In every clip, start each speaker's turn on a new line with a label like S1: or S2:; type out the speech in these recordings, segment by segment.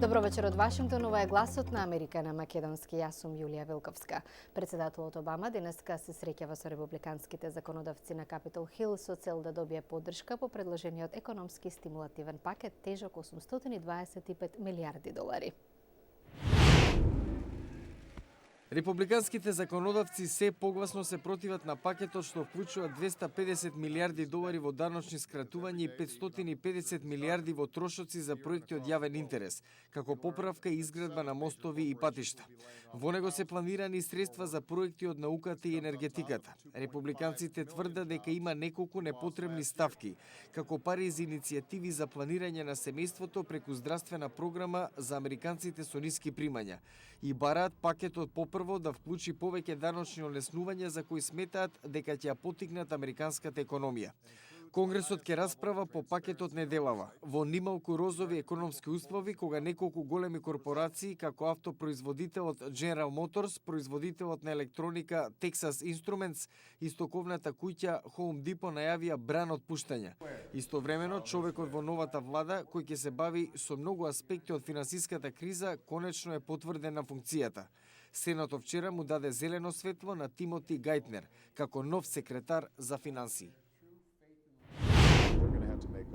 S1: Добро вечер од Вашингтон, ова е гласот на Америка на македонски. Јас сум Јулија Велковска. Председателот Обама денеска се среќава со републиканските законодавци на Капитол Хил со цел да добие поддршка по предложениот економски стимулативен пакет тежок 825 милиарди долари.
S2: Републиканските законодавци се погласно се противат на пакетот што вклучува 250 милиарди долари во даночни скратувања и 550 милиарди во трошоци за проекти од јавен интерес, како поправка и изградба на мостови и патишта. Во него се планирани средства за проекти од науката и енергетиката. Републиканците тврдат дека има неколку непотребни ставки, како пари за иницијативи за планирање на семејството преку здравствена програма за американците со ниски примања и бараат пакетот прво да вклучи повеќе даночни олеснувања за кои сметаат дека ќе ја потигнат американската економија. Конгресот ќе расправа по пакетот неделава, во нималку розови економски услови, кога неколку големи корпорации, како автопроизводителот General Motors, производителот на електроника Texas Instruments и стоковната куќа Home Depot најавија бран отпуштања. Истовремено, човекот во новата влада, кој ќе се бави со многу аспекти од финансиската криза, конечно е потврден на функцијата. Сенатот вчера му даде зелено светло на Тимоти Гајтнер, како нов секретар за финансии.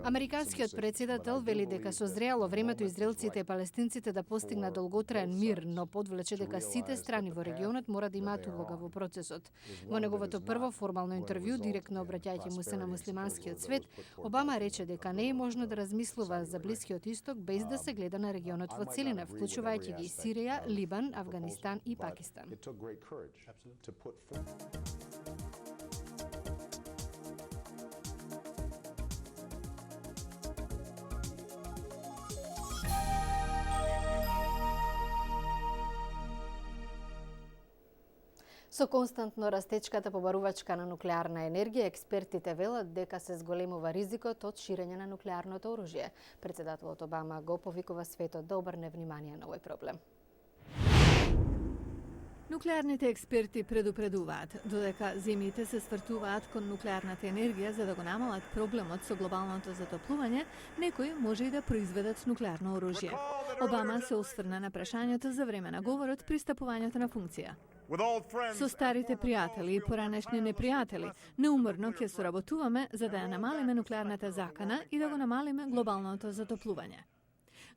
S1: Американскиот председател вели дека созреало времето израелците и палестинците да постигнат долготраен мир, но подвлече дека сите страни во регионот мора да имаат улога во процесот. Во неговото прво формално интервју, директно обраќајќи му се на муслиманскиот свет, Обама рече дека не е можно да размислува за Блискиот исток без да се гледа на регионот во целина, вклучувајќи ги Сирија, Либан, Авганистан и Пакистан. Со константно растечката побарувачка на нуклеарна енергија, експертите велат дека се зголемува ризикот од ширење на нуклеарното оружје. Председателот Обама го повикува светот да обрне внимание на овој проблем.
S3: Нуклеарните експерти предупредуваат додека земјите се свртуваат кон нуклеарната енергија за да го намалат проблемот со глобалното затоплување, некои може и да произведат нуклеарно оружје. Обама се осврна на прашањето за време на говорот при стапувањето на функција. Со старите пријатели и поранешни непријатели, неуморно ќе соработуваме за да ја намалиме нуклеарната закана и да го намалиме глобалното затоплување.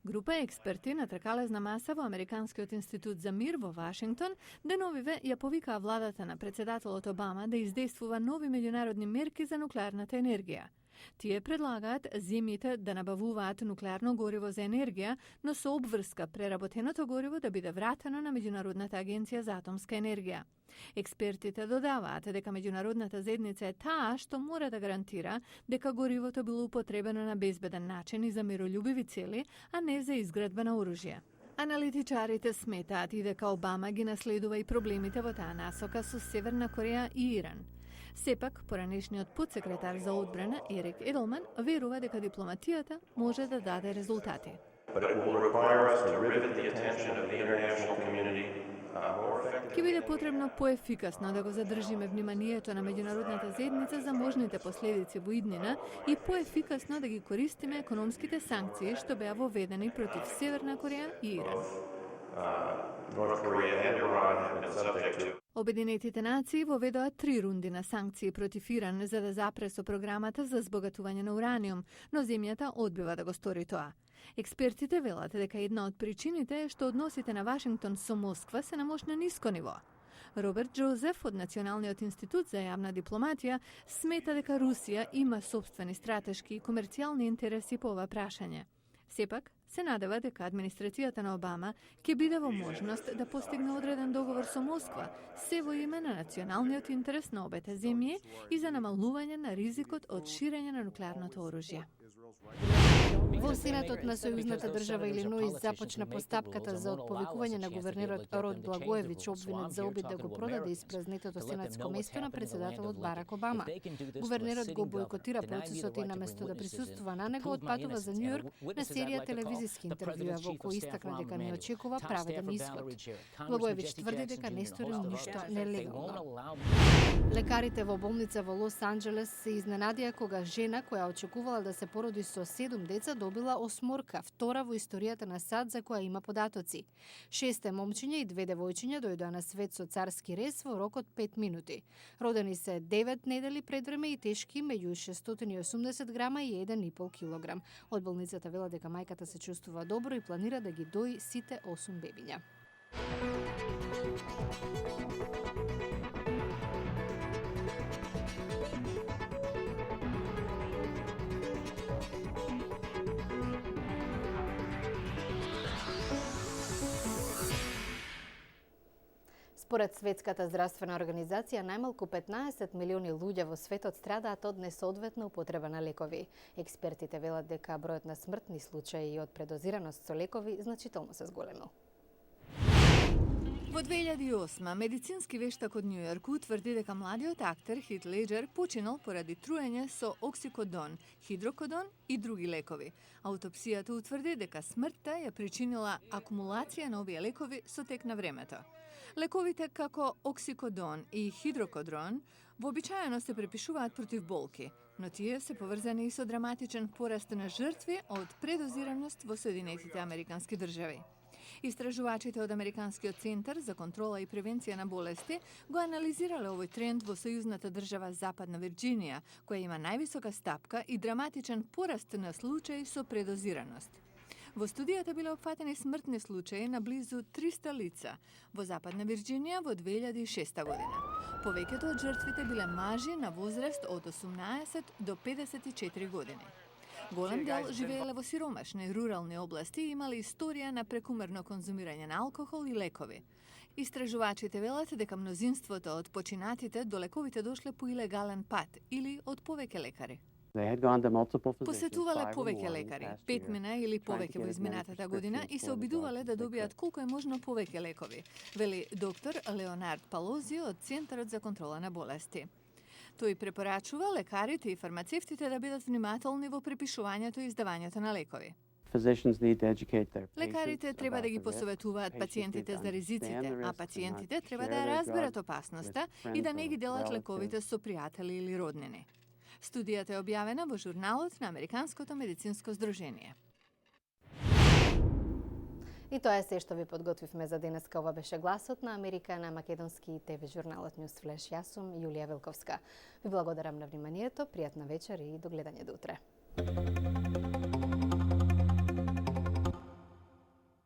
S3: Група експерти на тркалезна маса во Американскиот институт за мир во Вашингтон деновиве ја повикаа владата на председателот Обама да издействува нови меѓународни мерки за нуклеарната енергија. Тие предлагаат земјите да набавуваат нуклеарно гориво за енергија, но со обврска преработеното гориво да биде вратено на Меѓународната агенција за атомска енергија. Експертите додаваат дека меѓународната заедница е таа што мора да гарантира дека горивото било употребено на безбеден начин и за миролюбиви цели, а не за изградба на оружје. Аналитичарите сметаат и дека Обама ги наследува и проблемите во таа насока со Северна Кореја и Иран. Сепак, поранешниот подсекретар за одбрана Ерик Еделман верува дека дипломатијата може да даде резултати. Ке биде потребно поефикасно да го задржиме вниманието на меѓународната заедница за можните последици во иднина и поефикасно да ги користиме економските санкции што беа воведени против Северна Кореја и Иран. Обединетите нации воведоа 3 рунди на санкции против Иран за да запре со програмата за збогатување на ураниум, но земјата одбива да го стори тоа. Експертите велат дека една од причините е што односите на Вашингтон со Москва се на мощно ниско ниво. Роберт Джозеф од Националниот институт за јавна дипломатија смета дека Русија има сопствени стратешки и комерцијални интереси по ова прашање. Сепак, се надева дека администрацијата на Обама ќе биде во можност да постигне одреден договор со Москва, се во име на националниот интерес на обете земји и за намалување на ризикот од ширење на нуклеарното оружје.
S1: Во Сенатот на Сојузната држава Илиноис започна постапката за отповикување на гувернерот Род Благоевич, обвинет за обид да го продаде испразнетото сенатско место на председателот Барак Обама. Гувернерот го бойкотира процесот и наместо да присуствува на него, отпатува за Њујорк на серија телевизиски интервјуа во кои истакна дека не очекува праведен исход. Благоевич тврди дека не сторил ништо нелегално. Лекарите во болница во Лос Анџелес се изненадија кога жена која очекувала да се породи со 7 деца добила добила осморка, втора во историјата на САД за која има податоци. 6 момчиња и 2 девојчиња дојдоа на свет со царски рез во рок од 5 минути. Родени се 9 недели пред време и тешки меѓу 680 грама и 1,5 килограм. Од болницата вела дека мајката се чувствува добро и планира да ги дои сите 8 бебиња. Според Светската здравствена организација, најмалку 15 милиони луѓе во светот страдаат од несоодветна употреба на лекови. Експертите велат дека бројот на смртни случаи од предозираност со лекови значително се зголемил.
S3: Во 2008 медицински вештак од Њу Јорк утврди дека младиот актер Хит Леџер починал поради труење со оксикодон, хидрокодон и други лекови. Аутопсијата утврди дека смртта ја причинила акумулација на овие лекови со тек на времето. Лековите како оксикодон и хидрокодрон вообичаено се препишуваат против болки, но тие се поврзани и со драматичен пораст на жртви од предозираност во Соединетите Американски држави. Истражувачите од Американскиот центар за контрола и превенција на болести го анализирале овој тренд во сојузната држава Западна Вирџинија, која има највисока стапка и драматичен пораст на случаи со предозираност. Во студијата биле опфатени смртни случаи на близу 300 лица во Западна Вирџинија во 2006 година. Повеќето од жртвите биле мажи на возраст од 18 до 54 години. Голем дел живееле во сиромашни рурални области и имале историја на прекумерно конзумирање на алкохол и лекови. Истражувачите велат дека мнозинството од починатите до лековите дошле по илегален пат или од повеќе лекари. Посетувале повеќе лекари, 5 или повеќе во изминатата година и се обидувале да добијат колку е можно повеќе лекови, вели доктор Леонард Палози од Центарот за контрола на болести. Тој препорачува лекарите и фармацевтите да бидат внимателни во препишувањето и издавањето на лекови. Лекарите треба да ги посоветуваат пациентите за ризиците, а пациентите треба да ја разберат опасноста и да не ги делат лековите со пријатели или роднини. Студијата е објавена во журналот на Американското медицинско здружение.
S1: И тоа е се што ви подготвивме за денеска. Ова беше Гласот на Америка на македонски ТВ журналот News Flash. Јас сум Јулија Велковска. Ви благодарам на вниманието, пријатна вечер и до гледање до утре.